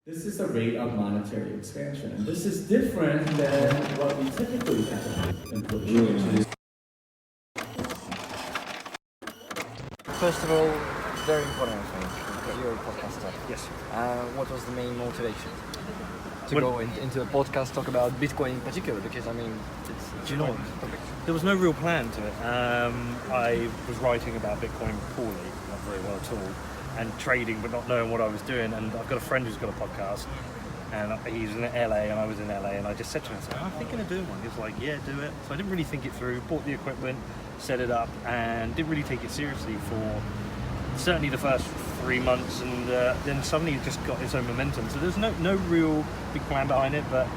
This is the rate of monetary expansion, and this is different than what we typically have in inflation. First of all, very important thing. You're a podcaster. Yes. What was the main motivation to go into a podcast, talk about Bitcoin in particular? Because I mean, it's do you know what? There was no real plan to it. I was writing about Bitcoin poorly, not very well at all, and trading, but not knowing what I was doing. And I've got a friend who's got a podcast, and he's in LA, and I was in LA, and I just said to him, I'm thinking of doing one. He was like, yeah, do it. So I didn't really think it through, bought the equipment, set it up, and didn't really take it seriously for certainly the first 3 months, and then suddenly it just got its own momentum. So there's no real big plan behind it, but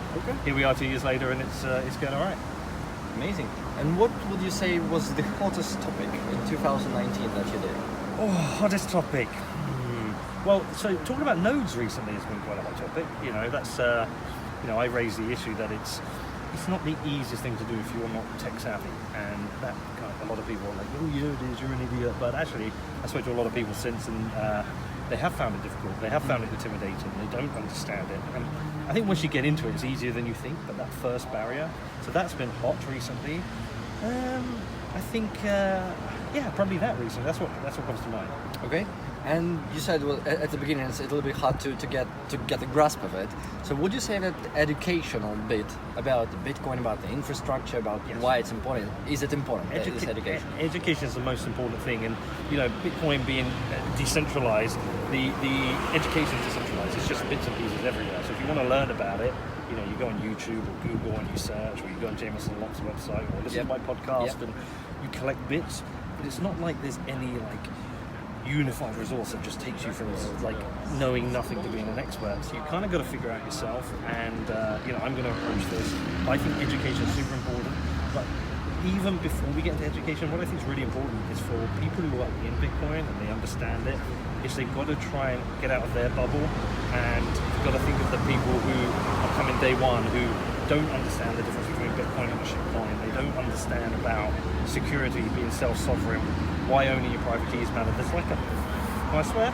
here we are 2 years later, and it's going all right. amazing. And what would you say was the hottest topic in 2019 that you did? Oh, hottest topic. Well, so talking about nodes recently has been quite a hot topic. You know, that's I raised the issue that it's not the easiest thing to do if you're not tech savvy, and that a lot of people are like, oh yeah, it is, you're an idiot. But actually, I spoke to a lot of people since, and they have found it difficult. They have found it intimidating. They don't understand it. And I think once you get into it, it's easier than you think. But that first barrier, so that's been hot recently. I think, probably that recently. That's what comes to mind. Okay. And you said, well, at the beginning it's a little bit hard to get the grasp of it. So would you say that educational bit about Bitcoin, about the infrastructure, about why it's important, is it important, this education? Education is the most important thing, and Bitcoin being decentralized, the education is decentralized. It's just bits and pieces everywhere. So if you want to learn about it, you go on YouTube or Google and you search, or you go on Jameson Locke's website, or listen to my podcast, and you collect bits. But it's not like there's any unified resource that just takes you from knowing nothing to being an expert. So you kind of got to figure out yourself, and I'm going to approach this. I think education is super important, but even before we get into education, what I think is really important is for people who are in Bitcoin and they understand it, is they've got to try and get out of their bubble, and you've got to think of the people who are coming day one who don't understand the difference between Bitcoin and a shitcoin. They don't understand about security, being self-sovereign, why only your private keys matter. There's can I swear?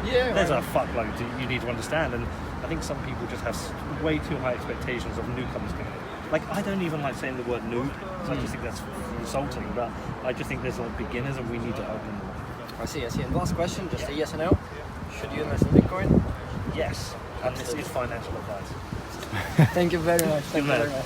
Yeah. There's a fuckload you need to understand, and I think some people just have way too high expectations of newcomers coming in. I don't even like saying the word noob, so I just think that's insulting, but I just think there's beginners, and we need to help them. I see. And last question, just a yes or no. Should you invest in Bitcoin? Yes, and this is financial advice. Thank you very much. Thank you very much.